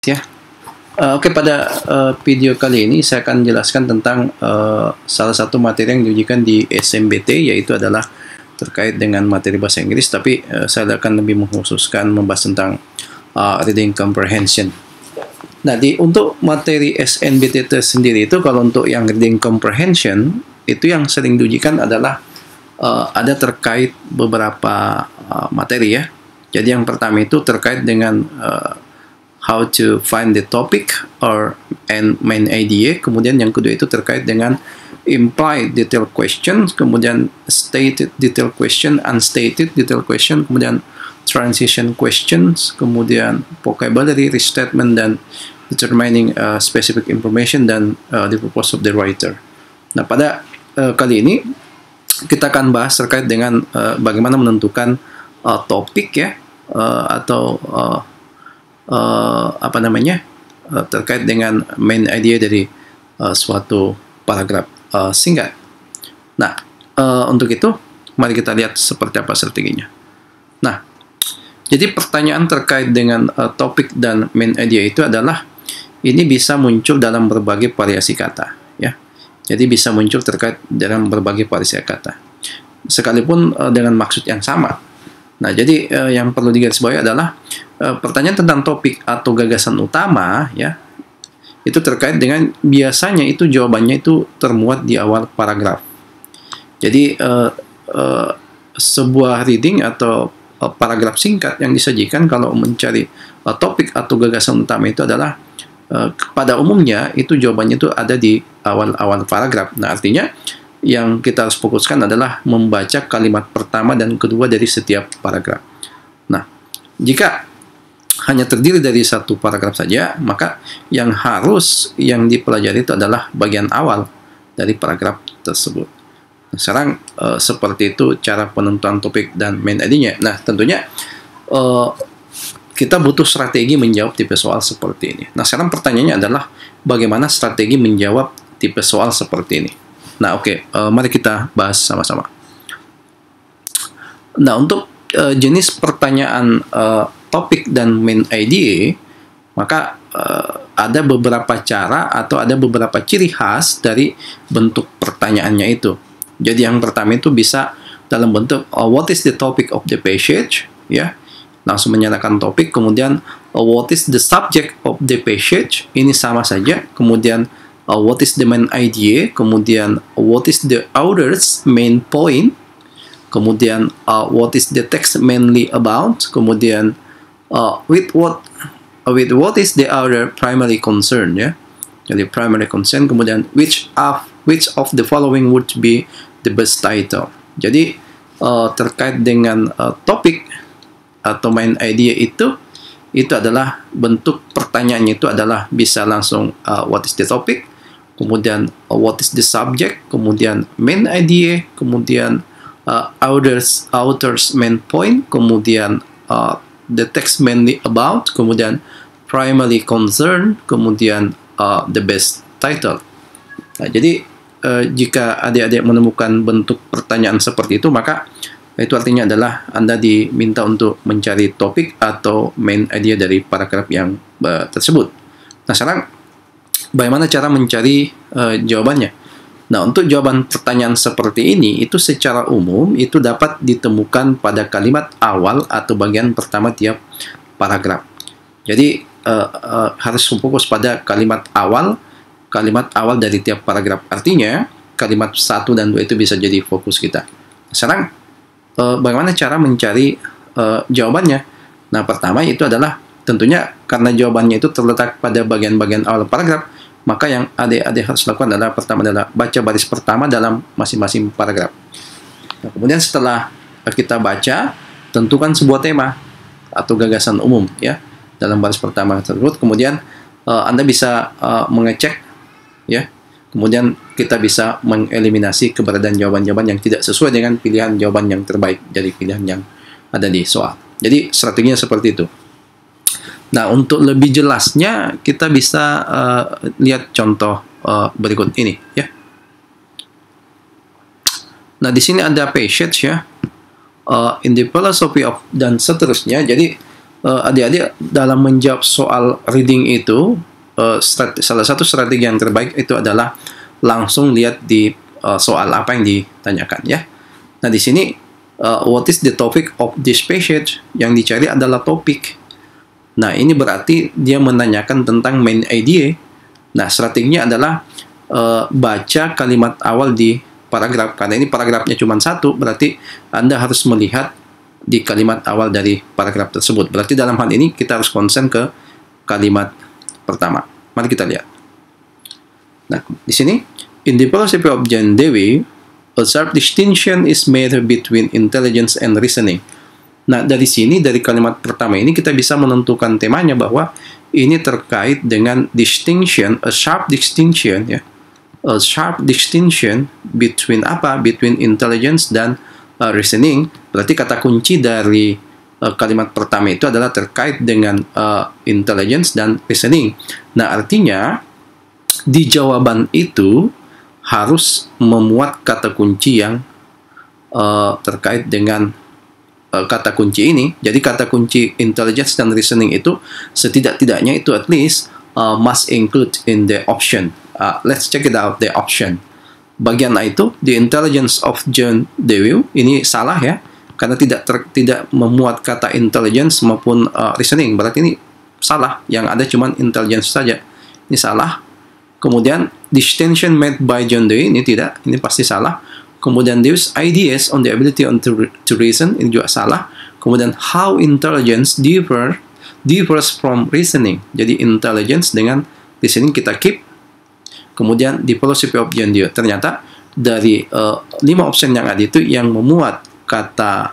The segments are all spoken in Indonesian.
ya. Oke, pada video kali ini saya akan jelaskan tentang salah satu materi yang diujikan di SNMPT, yaitu adalah terkait dengan materi bahasa Inggris, tapi saya akan lebih mengkhususkan membahas tentang reading comprehension. Nah, untuk materi SNMPT sendiri itu, kalau untuk yang reading comprehension, itu yang sering diujikan adalah ada terkait beberapa materi ya. Jadi yang pertama itu terkait dengan how to find the topic and main idea. Kemudian yang kedua itu terkait dengan implied detailed question, kemudian stated detailed question, unstated detailed question, kemudian transition questions, kemudian vocabulary restatement, dan determining specific information, dan the purpose of the writer. Nah, pada kali ini kita akan bahas terkait dengan bagaimana menentukan topik ya, atau terkait dengan main idea dari suatu paragraf singkat. Nah, untuk itu mari kita lihat seperti apa strateginya. Nah, jadi pertanyaan terkait dengan topik dan main idea itu adalah ini bisa muncul dalam berbagai variasi kata ya. Jadi bisa muncul terkait dalam berbagai variasi kata, sekalipun dengan maksud yang sama. Nah, jadi yang perlu digarisbawahi adalah pertanyaan tentang topik atau gagasan utama ya, itu terkait dengan biasanya itu jawabannya itu termuat di awal paragraf. Jadi sebuah reading atau paragraf singkat yang disajikan kalau mencari topik atau gagasan utama itu adalah pada umumnya itu jawabannya itu ada di awal-awal paragraf. Nah, artinya yang kita harus fokuskan adalah membaca kalimat pertama dan kedua dari setiap paragraf. Nah, jika hanya terdiri dari satu paragraf saja, maka yang dipelajari itu adalah bagian awal dari paragraf tersebut. Nah, sekarang seperti itu cara penentuan topik dan main idea-nya. Nah, tentunya kita butuh strategi menjawab tipe soal seperti ini. Nah, sekarang pertanyaannya adalah bagaimana strategi menjawab tipe soal seperti ini. Nah, oke, mari kita bahas sama-sama. Nah, untuk jenis pertanyaan topik dan main idea, maka ada beberapa cara atau ada beberapa ciri khas dari bentuk pertanyaannya itu. Jadi yang pertama itu bisa dalam bentuk what is the topic of the passage, ya, langsung menyatakan topik. Kemudian what is the subject of the passage, ini sama saja. Kemudian what is the main idea, kemudian what is the author's main point, kemudian what is the text mainly about, kemudian with what is the author primary concern ya. Jadi primary concern, kemudian which of the following would be the best title. Jadi terkait dengan topik atau main idea itu adalah bentuk pertanyaannya itu adalah bisa langsung what is the topic, kemudian what is the subject, kemudian main idea, kemudian author's main point, kemudian the text mainly about, kemudian primary concern, kemudian the best title. Nah, jadi jika adik-adik menemukan bentuk pertanyaan seperti itu, maka itu artinya adalah Anda diminta untuk mencari topik atau main idea dari paragraf yang tersebut. Nah, sekarang bagaimana cara mencari jawabannya? Nah, untuk jawaban pertanyaan seperti ini, itu secara umum itu dapat ditemukan pada kalimat awal atau bagian pertama tiap paragraf. Jadi, harus fokus pada kalimat awal dari tiap paragraf. Artinya, kalimat 1 dan 2 itu bisa jadi fokus kita. Sekarang, bagaimana cara mencari jawabannya? Nah, pertama itu adalah tentunya karena jawabannya itu terletak pada bagian-bagian awal paragraf, maka yang adik-adik harus lakukan adalah pertama adalah baca baris pertama dalam masing-masing paragraf. Nah, kemudian setelah kita baca, tentukan sebuah tema atau gagasan umum ya dalam baris pertama tersebut. Kemudian Anda bisa mengecek ya. Kemudian kita bisa mengeliminasi keberadaan jawaban-jawaban yang tidak sesuai dengan pilihan jawaban yang terbaik dari pilihan yang ada di soal. Jadi strateginya seperti itu. Nah, untuk lebih jelasnya kita bisa lihat contoh berikut ini ya. Nah, di sini ada passage ya, in the philosophy of, dan seterusnya. Jadi adik-adik dalam menjawab soal reading itu, salah satu strategi yang terbaik itu adalah langsung lihat di soal apa yang ditanyakan ya. Nah di sini what is the topic of this passage, yang dicari adalah topik. Nah ini berarti dia menanyakan tentang main idea. Nah strateginya adalah baca kalimat awal di paragraf, karena ini paragrafnya cuma satu, berarti Anda harus melihat di kalimat awal dari paragraf tersebut. Berarti dalam hal ini kita harus konsen ke kalimat pertama. Mari kita lihat. Nah, di sini, in the philosophy of John Dewey, a sharp distinction is made between intelligence and reasoning. Nah, dari sini, dari kalimat pertama ini, kita bisa menentukan temanya bahwa ini terkait dengan distinction, a sharp distinction, ya. A sharp distinction between apa? Between intelligence dan reasoning. Berarti kata kunci dari kalimat pertama itu adalah terkait dengan intelligence dan reasoning. Nah, artinya di jawaban itu harus memuat kata kunci yang terkait dengan kata kunci ini. Jadi kata kunci intelligence dan reasoning itu setidak-tidaknya itu at least must include in the option. Let's check it out, the option. Bagian A itu, the intelligence of John Dewey, ini salah ya, karena tidak memuat kata intelligence maupun reasoning. Berarti ini salah, yang ada cuma intelligence saja. Ini salah. Kemudian distinction made by John Dewey, ini tidak, ini pasti salah. Kemudian Dewey's ideas on the ability to reason, ini juga salah. Kemudian how intelligence differs from reasoning. Jadi intelligence dengan reasoning kita keep. Kemudian di philosophy of John Dewey, ternyata dari 5 option yang ada itu yang memuat kata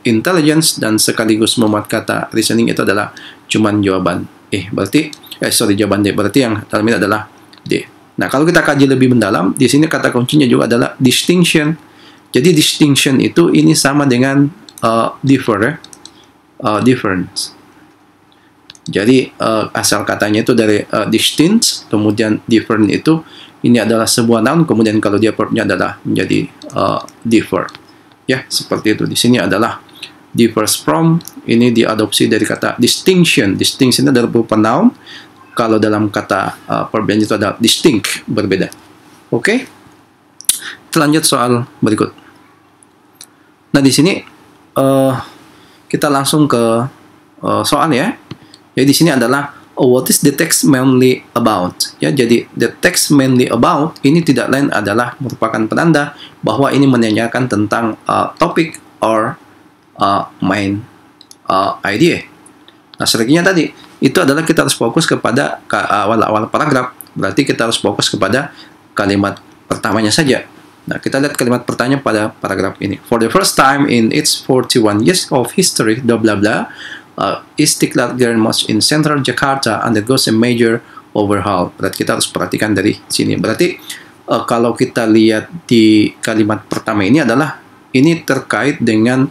intelligence dan sekaligus memuat kata reasoning itu adalah cuman jawaban jawaban D. Berarti yang dalam ini adalah D. Nah, kalau kita kaji lebih mendalam, di sini kata kuncinya juga adalah distinction. Jadi distinction itu ini sama dengan difference. Jadi asal katanya itu dari distinct, kemudian different itu ini adalah sebuah noun, kemudian kalau dia verbnya adalah menjadi differ. Ya, seperti itu. Di sini adalah differs from, ini diadopsi dari kata distinction. Distinction adalah berupa noun. Kalau dalam kata verb itu ada distinct, berbeda. Oke? Kita lanjut soal berikut. Nah, di sini kita langsung ke soal ya. Jadi di sini adalah what is the text mainly about? Ya, jadi the text mainly about ini tidak lain adalah merupakan penanda bahwa ini menanyakan tentang topik or main idea. Nah, strateginya tadi itu adalah kita harus fokus kepada awal-awal paragraf. Berarti kita harus fokus kepada kalimat pertamanya saja. Nah, kita lihat kalimat pertanyaan pada paragraf ini. For the first time in its 41 years of history, blah blah blah, Istiqlal Grand Mosque in Central Jakarta undergoes a major overhaul. Berarti kita harus perhatikan dari sini. Berarti kalau kita lihat di kalimat pertama ini adalah ini terkait dengan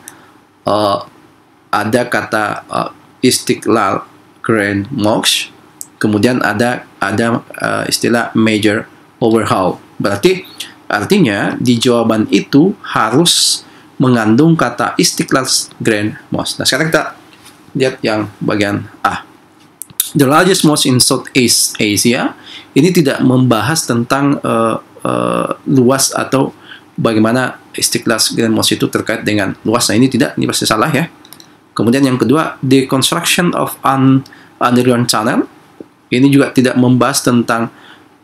ada kata Istiqlal Grand Mosque, kemudian ada istilah major overhaul. Berarti artinya di jawaban itu harus mengandung kata Istiqlal Grand Mosque. Nah, sekarang kita lihat yang bagian A. The largest mosque in Southeast Asia. Ini tidak membahas tentang luas atau bagaimana Istiqlal Grand Mosque itu terkait dengan luas. Nah, ini tidak, ini pasti salah ya. Kemudian yang kedua, the construction of an underground tunnel. Ini juga tidak membahas tentang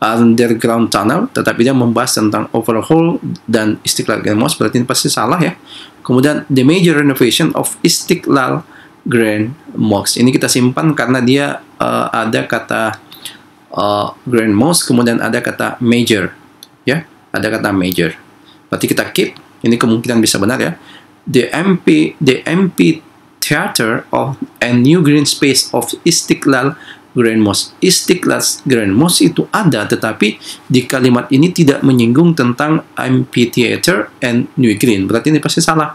underground tunnel, tetapi dia membahas tentang overhaul dan Istiqlal Grand Mosque. Berarti ini pasti salah ya. Kemudian the major renovation of Istiqlal Grand Mosque. Ini kita simpan karena dia ada kata Grand Mosque, kemudian ada kata major, ya, ada kata major. Berarti kita keep. Ini kemungkinan bisa benar ya. The amphitheater of a new green space of Istiqlal Grand Mosque. Istiqlal Grand Mosque itu ada, tetapi di kalimat ini tidak menyinggung tentang amphitheater and new green. Berarti ini pasti salah,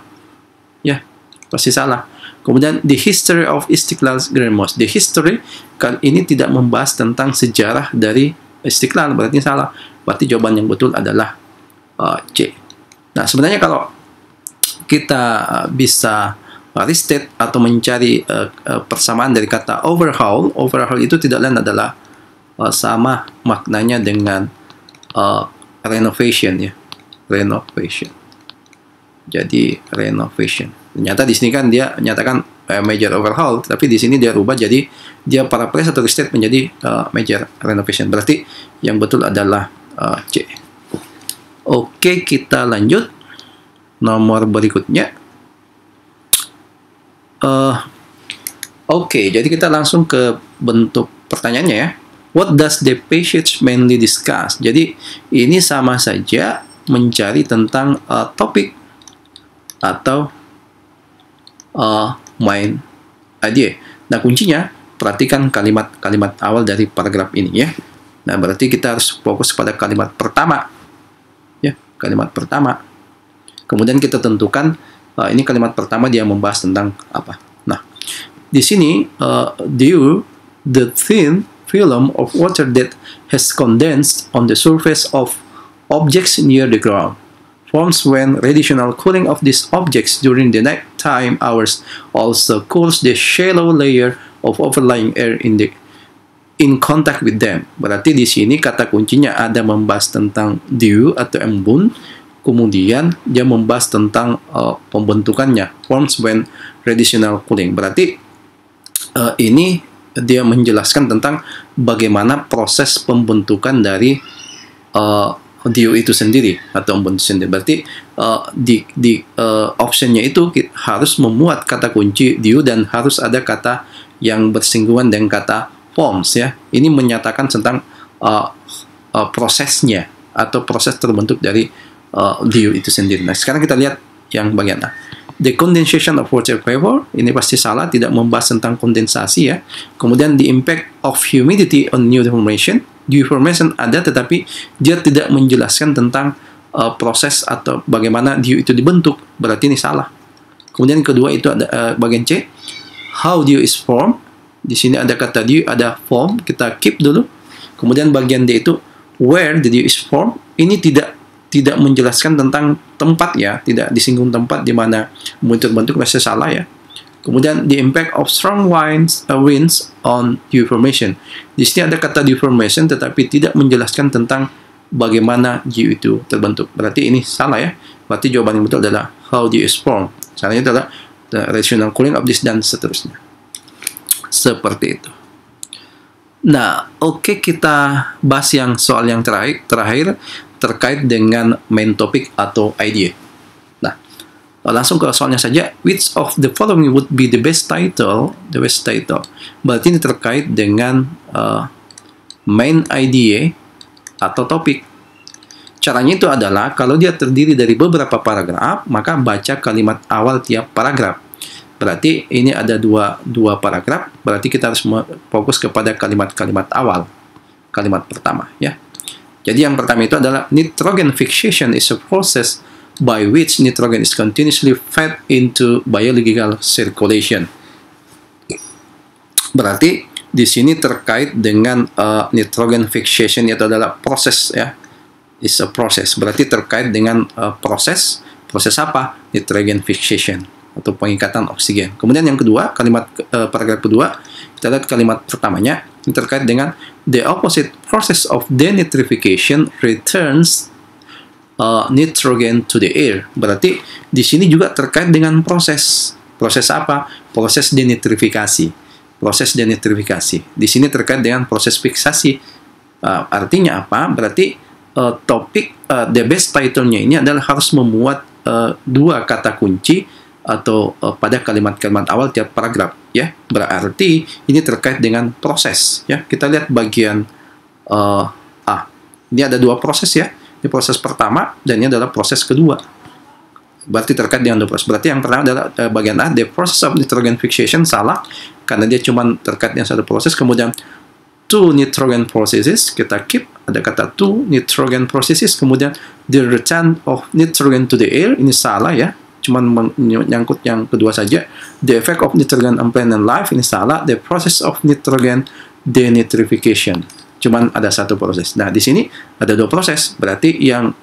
ya, pasti salah. Kemudian the history of Istiqlal Grand Mosque. The history kali ini tidak membahas tentang sejarah dari Istiqlal, berarti salah. Berarti jawaban yang betul adalah C. Nah, sebenarnya kalau kita bisa restate atau mencari persamaan dari kata overhaul. Overhaul itu tidak lain adalah sama maknanya dengan renovation ya, renovation. Jadi renovation. Ternyata di sini kan dia menyatakan major overhaul, tapi di sini dia rubah jadi dia paraphrase atau restate menjadi major renovation. Berarti yang betul adalah C. Oke, kita lanjut nomor berikutnya. Oke, jadi kita langsung ke bentuk pertanyaannya ya. What does the passage mainly discuss? Jadi ini sama saja mencari tentang topik atau main idea. Nah, kuncinya perhatikan kalimat-kalimat awal dari paragraf ini ya. Nah, berarti kita harus fokus pada kalimat pertama. Ya, kalimat pertama. Kemudian kita tentukan ini kalimat pertama dia membahas tentang apa. Nah, di sini due the thin film of water that has condensed on the surface of objects near the ground forms when radiational cooling of these objects during the nighttime hours also cools the shallow layer of overlying air in contact with them. Berarti di sini kata kuncinya ada membahas tentang dew atau embun. Kemudian dia membahas tentang pembentukannya, forms when radiational cooling. Berarti ini dia menjelaskan tentang bagaimana proses pembentukan dari dew itu sendiri atau embun itu sendiri. Berarti di optionnya itu harus memuat kata kunci dew dan harus ada kata yang bersinggungan dengan kata forms ya. Ini menyatakan tentang prosesnya atau proses terbentuk dari dew itu sendiri. Nah, sekarang kita lihat yang bagian A. The condensation of water vapor, ini pasti salah, tidak membahas tentang kondensasi ya. Kemudian the impact of humidity on dew formation. Dew formation ada, tetapi dia tidak menjelaskan tentang proses atau bagaimana dew itu dibentuk. Berarti ini salah. Kemudian kedua itu ada bagian C. How dew is formed. Di sini ada kata dew, ada form, kita keep dulu. Kemudian bagian D itu where the dew is formed. Ini tidak menjelaskan tentang tempat ya, tidak disinggung tempat di mana bentuk masih salah ya. Kemudian the impact of strong winds on dew formation. Di sini ada kata dew formation tetapi tidak menjelaskan tentang bagaimana dew itu terbentuk. Berarti ini salah ya. Berarti jawaban yang betul adalah how dew is formed. Caranya adalah the radiational cooling of this dan seterusnya. Seperti itu. Nah, oke, kita bahas yang soal yang terakhir terkait dengan main topic atau idea. Nah, langsung ke soalnya saja. Which of the following would be the best title? The best title. Berarti ini terkait dengan main idea atau topik. Caranya itu adalah kalau dia terdiri dari beberapa paragraf, maka baca kalimat awal tiap paragraf. Berarti ini ada dua paragraf. Berarti kita harus fokus kepada kalimat-kalimat awal. Kalimat pertama ya. Jadi yang pertama itu adalah nitrogen fixation is a process by which nitrogen is continuously fed into biological circulation. Berarti di sini terkait dengan nitrogen fixation itu adalah proses ya. Is a process. Berarti terkait dengan proses apa? Nitrogen fixation atau pengikatan oksigen. Kemudian yang kedua, kalimat paragraf kedua, kita lihat kalimat pertamanya ini terkait dengan the opposite process of denitrification returns nitrogen to the air. Berarti di sini juga terkait dengan proses. Proses apa? Proses denitrifikasi. Proses denitrifikasi. Di sini terkait dengan proses fiksasi. Artinya apa? Berarti topik the best title-nya ini adalah harus memuat dua kata kunci atau pada kalimat-kalimat awal tiap paragraf ya. Berarti ini terkait dengan proses ya. Kita lihat bagian A. Ini ada dua proses ya. Ini proses pertama dan ini adalah proses kedua. Berarti terkait dengan dua proses. Berarti yang pertama adalah bagian A, the process of nitrogen fixation, salah karena dia cuma terkait dengan satu proses. Kemudian two nitrogen processes, kita keep, ada kata two nitrogen processes. Kemudian the return of nitrogen to the air, ini salah ya, cuman menyangkut yang kedua saja. The effect of nitrogen on plant and life, ini salah. The process of nitrogen denitrification, cuman ada satu proses. Nah, di sini ada dua proses. Berarti yang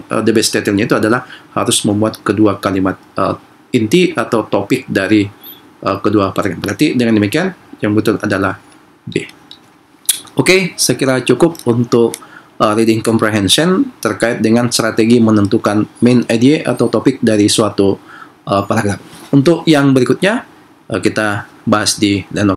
the best title-nya itu adalah harus membuat kedua kalimat inti atau topik dari kedua paragraf. Berarti dengan demikian yang betul adalah D. Oke, saya kira cukup untuk reading comprehension terkait dengan strategi menentukan main idea atau topik dari suatu paragraf. Untuk yang berikutnya kita bahas di lain waktu.